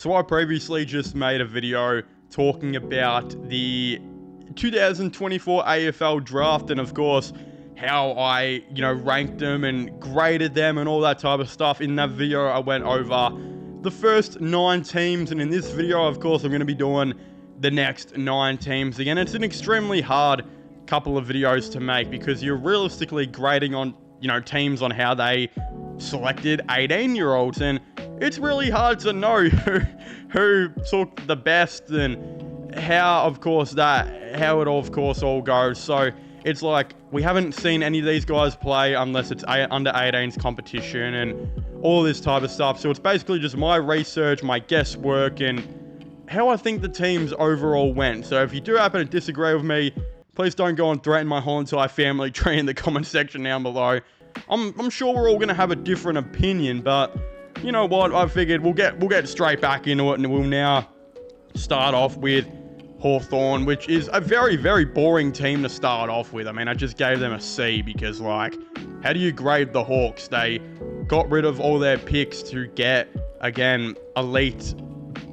So I previously just made a video talking about the 2024 AFL draft and of course how I, ranked them and graded them and all that type of stuff. In that video, I went over the first 9 teams, and in this video, of course, I'm going to be doing the next 9 teams again. It's an extremely hard couple of videos to make because you're realistically grading on, teams on how they selected 18-year-olds, and it's really hard to know who took the best and how it all goes. So it's like we haven't seen any of these guys play unless it's under 18s competition and all this type of stuff. So it's basically just my research, my guesswork, and how I think the teams overall went. So if you do happen to disagree with me, please don't go and threaten my whole entire family tree in the comment section down below. I'm sure we're all going to have a different opinion, but you know what? I figured we'll get straight back into it, and we'll now start off with Hawthorn, which is a very, very boring team to start off with. I mean, I just gave them a C because, how do you grade the Hawks? They got rid of all their picks to get, again, elite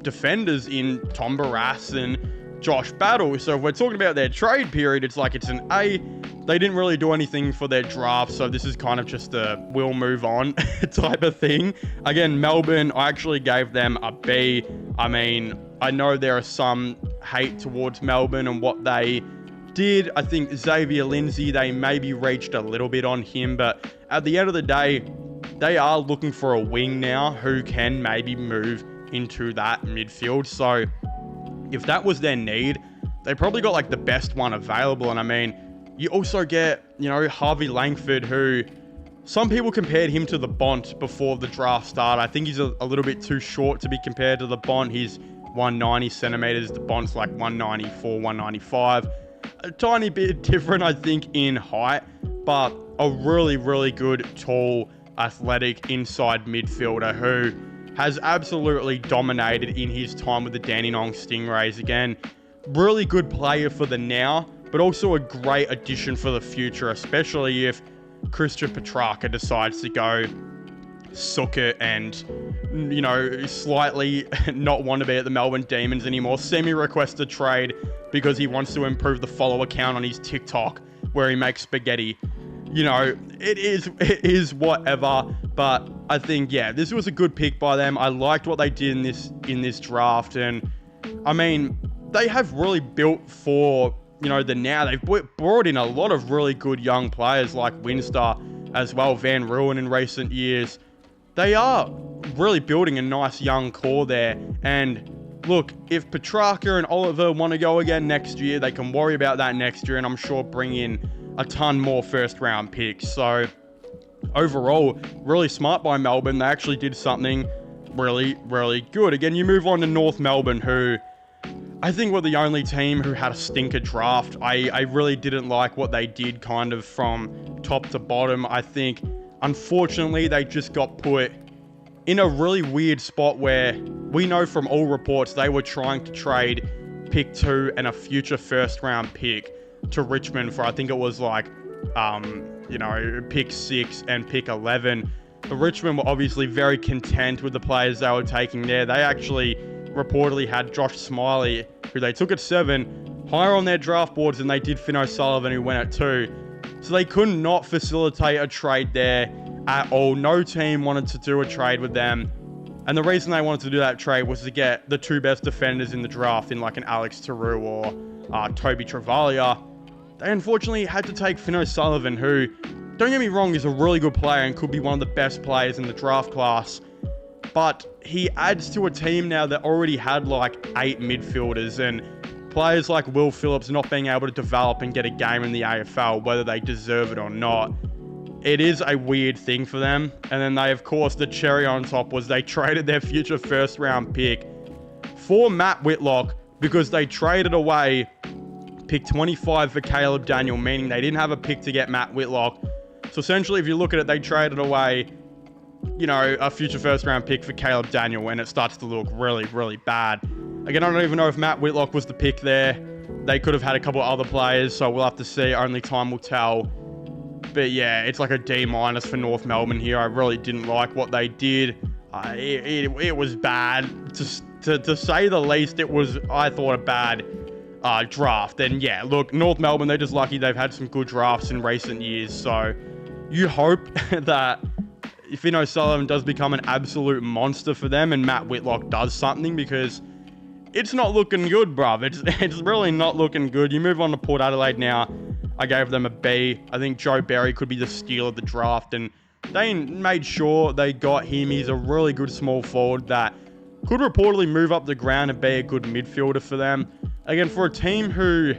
defenders in Tom Barrass and Josh Battle. So if we're talking about their trade period, it's an A. They didn't really do anything for their draft, so this is kind of just a we'll move on type of thing. Again, Melbourne, I actually gave them a B. I mean, I know there are some hate towards Melbourne and what they did. I think Xavier Lindsay, they maybe reached a little bit on him, but at the end of the day, they are looking for a wing now who can maybe move into that midfield. So if that was their need, they probably got the best one available. And I mean, you also get, Harvey Langford, who some people compared him to the Bont before the draft started. I think he's a little bit too short to be compared to the Bont. He's 190 centimeters. The Bont's 194, 195. A tiny bit different, I think, in height, but a really, really good, tall, athletic inside midfielder who has absolutely dominated in his time with the Dandenong Stingrays. Again, really good player for the now, but also a great addition for the future, especially if Christian Petrarca decides to go suck it and, slightly not want to be at the Melbourne Demons anymore. Semi-request a trade because he wants to improve the follow account on his TikTok where he makes spaghetti. It is whatever, but I think, this was a good pick by them. I liked what they did in this draft, and I mean, they have really built for, the now. They've brought in a lot of really good young players like Winster as well, Van Ruin in recent years. They are really building a nice young core there, and look, if Petrarca and Oliver want to go again next year, they can worry about that next year, and I'm sure bring in a ton more first round picks. So overall, really smart by Melbourne. They actually did something really, really good. Again, you move on to North Melbourne, who I think were the only team who had a stinker draft. I really didn't like what they did kind of from top to bottom. I think, unfortunately, they just got put in a really weird spot where we know from all reports they were trying to trade pick 2 and a future first round pick to Richmond for, I think it was pick 6 and pick 11. The Richmond were obviously very content with the players they were taking there. They actually reportedly had Josh Smiley, who they took at 7, higher on their draft boards than they did Finn O'Sullivan, who went at 2. So they could not facilitate a trade there at all. No team wanted to do a trade with them. And the reason they wanted to do that trade was to get the 2 best defenders in the draft in an Alex Taru or Toby Travalia. They unfortunately had to take Finn O'Sullivan, who, don't get me wrong, is a really good player and could be one of the best players in the draft class. But he adds to a team now that already had 8 midfielders, and players like Will Phillips not being able to develop and get a game in the AFL, whether they deserve it or not. It is a weird thing for them. And then they, of course, the cherry on top was they traded their future first round pick for Matt Whitlock because they traded away pick 25 for Caleb Daniel, meaning they didn't have a pick to get Matt Whitlock. So essentially, if you look at it, they traded away, a future first round pick for Caleb Daniel, and it starts to look really, really bad. Again, I don't even know if Matt Whitlock was the pick there. They could have had a couple of other players, so we'll have to see. Only time will tell. But yeah, it's a D- for North Melbourne here. I really didn't like what they did. It was bad. Just to say the least, it was, I thought, a bad draft. And yeah, look, North Melbourne, they're just lucky they've had some good drafts in recent years. So you hope that Fino Sullivan does become an absolute monster for them and Matt Whitlock does something, because it's not looking good, bruv. It's really not looking good. You move on to Port Adelaide now. I gave them a B. I think Joe Barry could be the steal of the draft, and they made sure they got him. He's a really good small forward that could reportedly move up the ground and be a good midfielder for them. Again, for a team who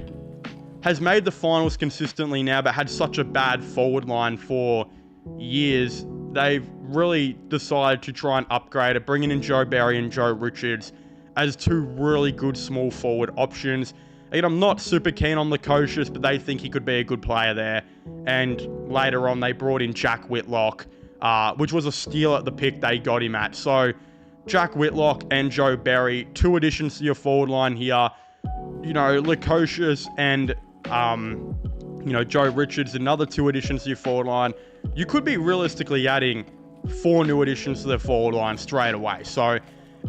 has made the finals consistently now but had such a bad forward line for years, they've really decided to try and upgrade it, bringing in Joe Barry and Joe Richards as two really good small forward options. Again, I'm not super keen on Lukosius, but they think he could be a good player there. And later on, they brought in Jack Whitlock, which was a steal at the pick they got him at. So Jack Whitlock and Joe Barry, two additions to your forward line here. You know, Lukosius and, Joe Richards, another two additions to your forward line. You could be realistically adding 4 new additions to the forward line straight away. So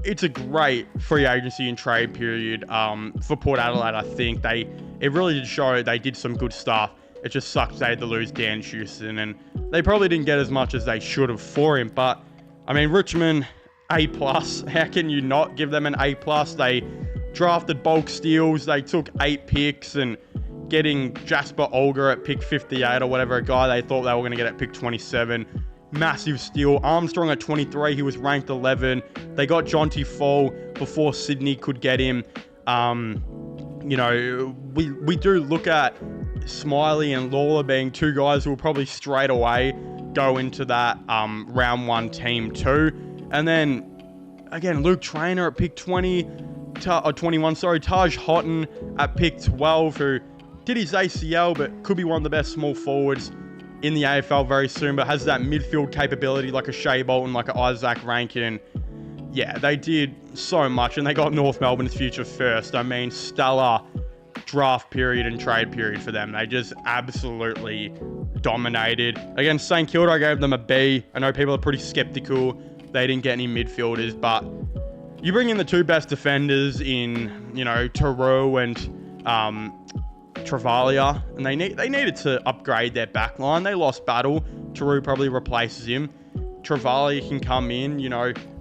it's a great free agency and trade period for Port Adelaide. I think it really did show they did some good stuff. It just sucks they had to lose Dan Houston, and they probably didn't get as much as they should have for him. But I mean, Richmond, A+. How can you not give them an A+? They drafted bulk steals. They took 8 picks, and getting Jasper Olger at pick 58 or whatever, a guy they thought they were going to get at pick 27. Massive steal. Armstrong at 23, he was ranked 11. They got Jonty Fall before Sydney could get him. We do look at Smiley and Lawler being two guys who will probably straight away go into that round 1 team too. And then, again, Luke Traynor at pick 21, Taj Houghton at pick 12, who did his ACL, but could be one of the best small forwards in the AFL very soon, but has that midfield capability like a Shea Bolton, like an Isaac Rankin. Yeah, they did so much, and they got North Melbourne's future first. I mean, stellar draft period and trade period for them. They just absolutely dominated. Against St Kilda, I gave them a B. I know people are pretty skeptical. They didn't get any midfielders, but you bring in the 2 best defenders in, Taru and Travalia, and they needed to upgrade their back line. They lost Battle. Taru probably replaces him. Travalia can come in,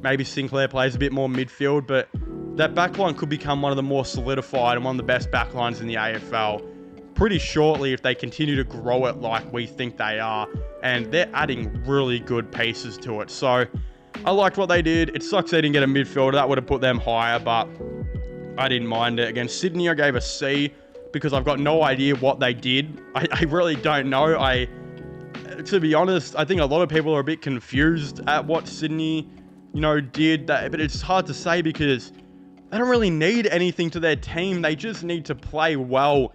maybe Sinclair plays a bit more midfield, but that back line could become one of the more solidified and one of the best back lines in the AFL pretty shortly if they continue to grow it like we think they are, and they're adding really good pieces to it. So I liked what they did. It sucks they didn't get a midfielder. That would have put them higher, but I didn't mind it. Against Sydney, I gave a C, because I've got no idea what they did. I really don't know. To be honest, I think a lot of people are a bit confused at what Sydney, did. But it's hard to say because they don't really need anything to their team. They just need to play well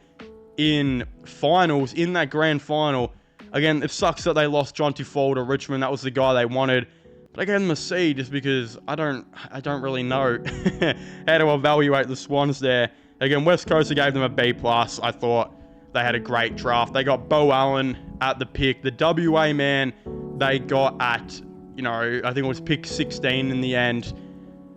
in finals, in that grand final. Again, it sucks that they lost Jonty Fall to Richmond. That was the guy they wanted. But I gave them a C just because I don't really know how to evaluate the Swans there. Again, West Coast, I gave them a B+. I thought they had a great draft. They got Bo Allen at the pick. The WA man they got at, I think it was pick 16 in the end,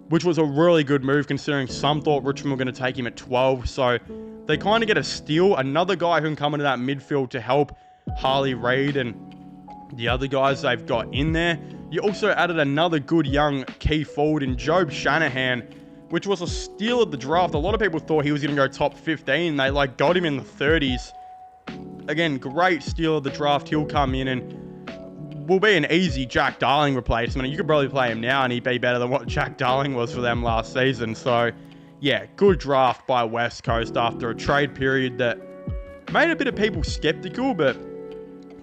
which was a really good move considering some thought Richmond were going to take him at 12. So they kind of get a steal. Another guy who can come into that midfield to help Harley Reid and the other guys they've got in there. You also added another good young key forward in Job Shanahan, which was a steal of the draft. A lot of people thought he was going to go top 15. They got him in the 30s. Again, great steal of the draft. He'll come in and will be an easy Jack Darling replacement. You could probably play him now and he'd be better than what Jack Darling was for them last season. So, yeah, good draft by West Coast after a trade period that made a bit of people skeptical. But,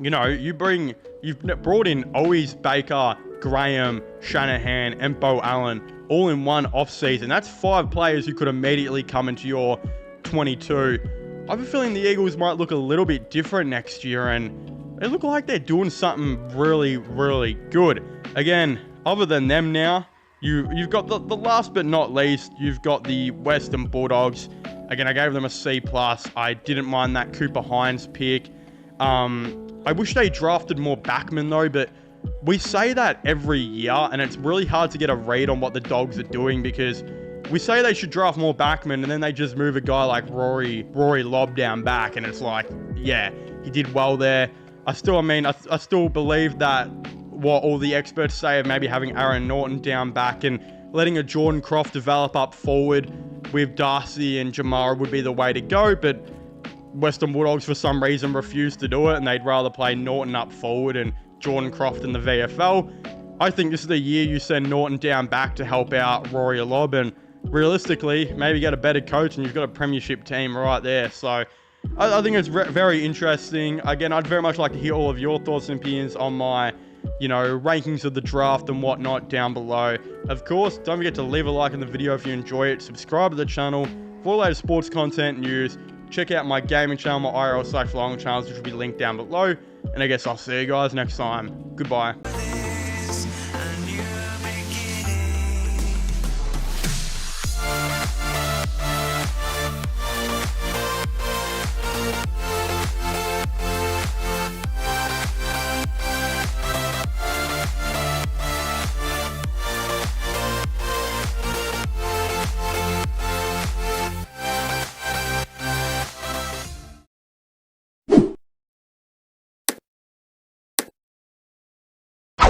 you've brought in Owies, Baker, Graham, Shanahan, and Bo Allen all in one off-season. That's 5 players who could immediately come into your 22. I have a feeling the Eagles might look a little bit different next year, and they look like they're doing something really, really good. Again, other than them now, you've got the last but not least, you've got the Western Bulldogs. Again, I gave them a C+. I didn't mind that Cooper Hines pick. I wish they drafted more backmen though, but we say that every year, and it's really hard to get a read on what the Dogs are doing because we say they should draft more backmen, and then they just move a guy like Rory Lobb down back, and it's like, yeah, he did well there. I still believe that what all the experts say of maybe having Aaron Norton down back and letting a Jordan Croft develop up forward with Darcy and Jamara would be the way to go, but Western Bulldogs for some reason refused to do it, and they'd rather play Norton up forward and Jordan Croft in the VFL. I think this is the year you send Norton down back to help out Rory Lobb, and realistically, maybe get a better coach, and you've got a premiership team right there. So I think it's very interesting. Again, I'd very much like to hear all of your thoughts and opinions on my, rankings of the draft and whatnot down below. Of course, don't forget to leave a like on the video if you enjoy it. Subscribe to the channel for all the latest sports content news. Check out my gaming channel, my IRL/long channels, which will be linked down below. And I guess I'll see you guys next time. Goodbye.